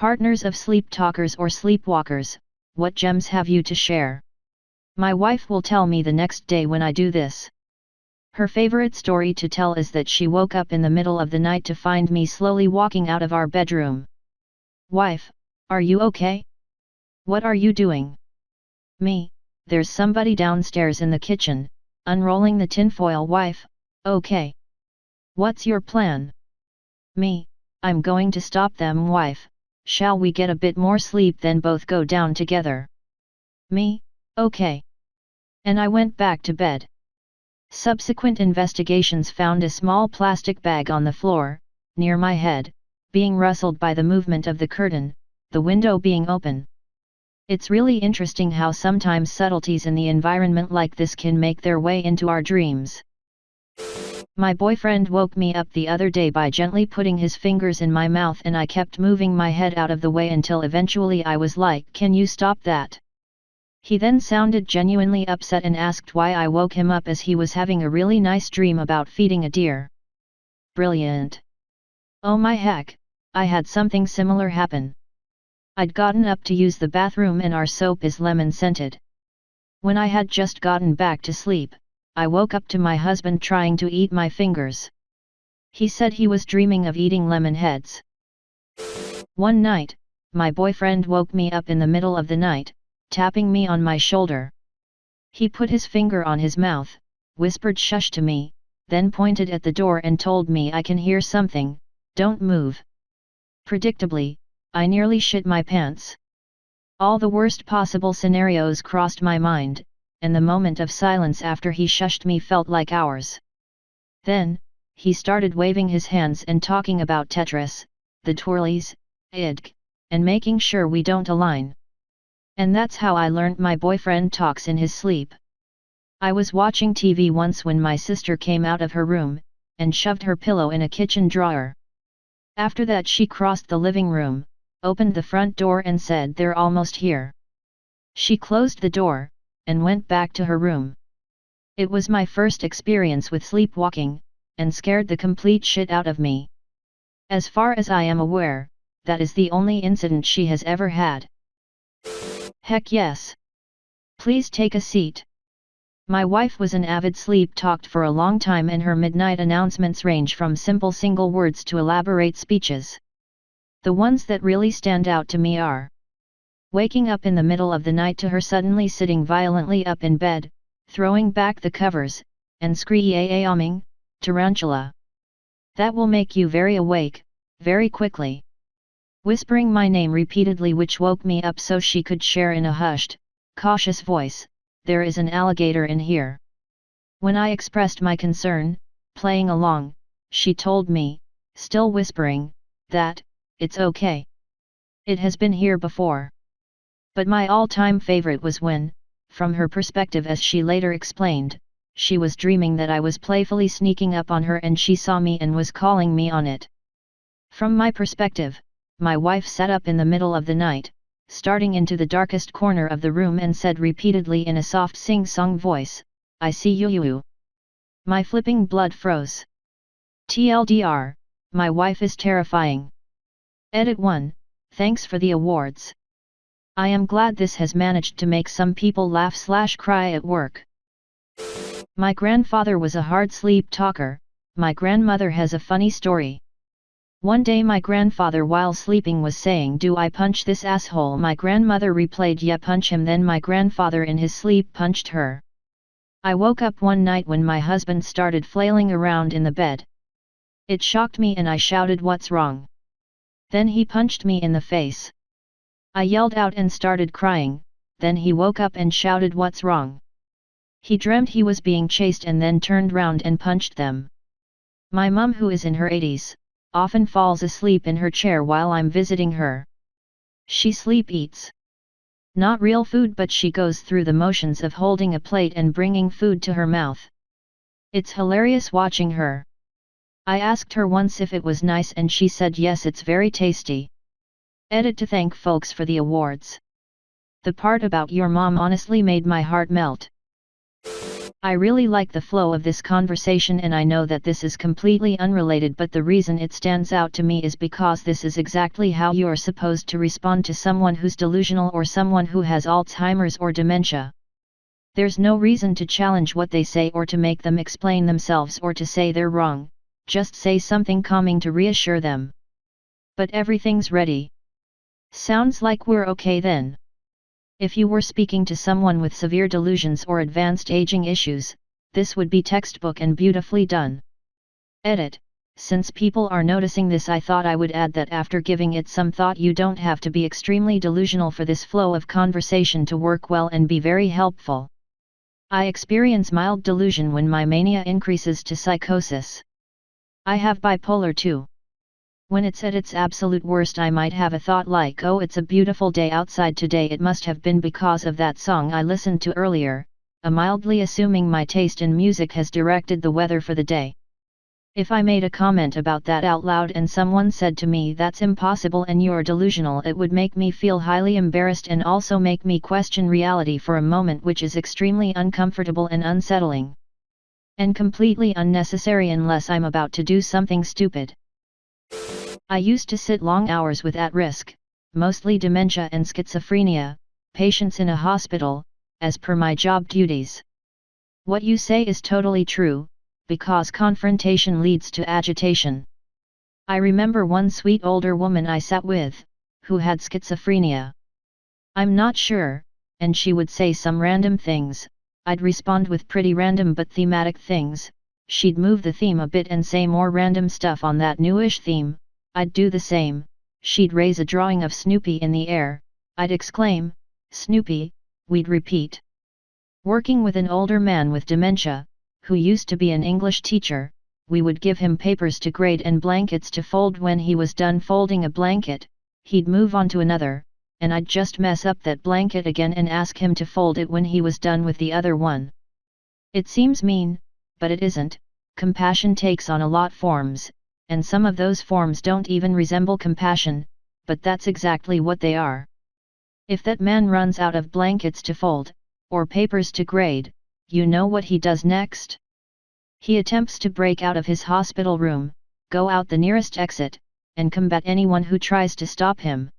Partners of sleep talkers or sleepwalkers, what gems have you to share? My wife will tell me the next day when I do this. Her favorite story to tell is that she woke up in the middle of the night to find me slowly walking out of our bedroom. Wife, are you okay? What are you doing? Me, there's somebody downstairs in the kitchen, unrolling the tinfoil. Wife, okay. What's your plan? Me, I'm going to stop them. Wife, shall we get a bit more sleep then both go down together? Me, okay. And I went back to bed. Subsequent investigations found a small plastic bag on the floor, near my head, being rustled by the movement of the curtain, the window being open. It's really interesting how sometimes subtleties in the environment like this can make their way into our dreams. My boyfriend woke me up the other day by gently putting his fingers in my mouth, and I kept moving my head out of the way until eventually I was like, "Can you stop that?" He then sounded genuinely upset and asked why I woke him up, as he was having a really nice dream about feeding a deer. Brilliant. Oh my heck, I had something similar happen. I'd gotten up to use the bathroom and our soap is lemon scented. When I had just gotten back to sleep, I woke up to my husband trying to eat my fingers. He said he was dreaming of eating lemon heads. One night, my boyfriend woke me up in the middle of the night, tapping me on my shoulder. He put his finger on his mouth, whispered "shush" to me, then pointed at the door and told me, "I can hear something, don't move." Predictably, I nearly shit my pants. All the worst possible scenarios crossed my mind, and the moment of silence after he shushed me felt like hours. Then, he started waving his hands and talking about Tetris, the twirlies, idk, and making sure we don't align. And that's how I learned my boyfriend talks in his sleep. I was watching TV once when my sister came out of her room, and shoved her pillow in a kitchen drawer. After that she crossed the living room, opened the front door and said, "They're almost here." She closed the door, and went back to her room. It was my first experience with sleepwalking, and scared the complete shit out of me. As far as I am aware, that is the only incident she has ever had. Heck yes! Please take a seat. My wife was an avid sleep-talked for a long time, and her midnight announcements range from simple single words to elaborate speeches. The ones that really stand out to me are waking up in the middle of the night to her suddenly sitting violently up in bed, throwing back the covers, and screaming, "Tarantula! That will make you very awake, very quickly." Whispering my name repeatedly, which woke me up so she could share in a hushed, cautious voice, "There is an alligator in here." When I expressed my concern, playing along, she told me, still whispering, that, "It's okay. It has been here before." But my all-time favorite was when, from her perspective as she later explained, she was dreaming that I was playfully sneaking up on her and she saw me and was calling me on it. From my perspective, my wife sat up in the middle of the night, starting into the darkest corner of the room, and said repeatedly in a soft sing-song voice, "I see you." My flipping blood froze. TLDR, my wife is terrifying. Edit 1, thanks for the awards. I am glad this has managed to make some people laugh/cry at work. My grandfather was a hard sleep talker. My grandmother has a funny story. One day my grandfather while sleeping was saying, "Do I punch this asshole?" My grandmother replayed, "Yeah, punch him." Then my grandfather in his sleep punched her. I woke up one night when my husband started flailing around in the bed. It shocked me and I shouted, "What's wrong?" Then he punched me in the face. I yelled out and started crying, then he woke up and shouted, "What's wrong?" He dreamt he was being chased and then turned round and punched them. My mum, who is in her 80s, often falls asleep in her chair while I'm visiting her. She sleep eats. Not real food, but she goes through the motions of holding a plate and bringing food to her mouth. It's hilarious watching her. I asked her once if it was nice and she said yes, it's very tasty. Edit to thank folks for the awards. The part about your mom honestly made my heart melt. I really like the flow of this conversation, and I know that this is completely unrelated, but the reason it stands out to me is because this is exactly how you are supposed to respond to someone who's delusional or someone who has Alzheimer's or dementia. There's no reason to challenge what they say or to make them explain themselves or to say they're wrong, just say something calming to reassure them. But everything's ready. Sounds like we're okay then. If you were speaking to someone with severe delusions or advanced aging issues, this would be textbook and beautifully done. Edit. Since people are noticing this, I thought I would add that after giving it some thought, you don't have to be extremely delusional for this flow of conversation to work well and be very helpful. I experience mild delusion when my mania increases to psychosis. I have bipolar too. When it's at its absolute worst, I might have a thought like, oh, it's a beautiful day outside today, it must have been because of that song I listened to earlier, mildly assuming my taste in music has directed the weather for the day. If I made a comment about that out loud and someone said to me, that's impossible and you're delusional, it would make me feel highly embarrassed and also make me question reality for a moment, which is extremely uncomfortable and unsettling. And completely unnecessary unless I'm about to do something stupid. I used to sit long hours with at-risk, mostly dementia and schizophrenia, patients in a hospital, as per my job duties. What you say is totally true, because confrontation leads to agitation. I remember one sweet older woman I sat with, who had schizophrenia. I'm not sure, and she would say some random things, I'd respond with pretty random but thematic things, she'd move the theme a bit and say more random stuff on that newish theme, I'd do the same, she'd raise a drawing of Snoopy in the air, I'd exclaim, Snoopy, we'd repeat. Working with an older man with dementia, who used to be an English teacher, we would give him papers to grade and blankets to fold. When he was done folding a blanket, he'd move on to another, and I'd just mess up that blanket again and ask him to fold it when he was done with the other one. It seems mean, but it isn't. Compassion takes on a lot forms, and some of those forms don't even resemble compassion, but that's exactly what they are. If that man runs out of blankets to fold, or papers to grade, you know what he does next? He attempts to break out of his hospital room, go out the nearest exit, and combat anyone who tries to stop him.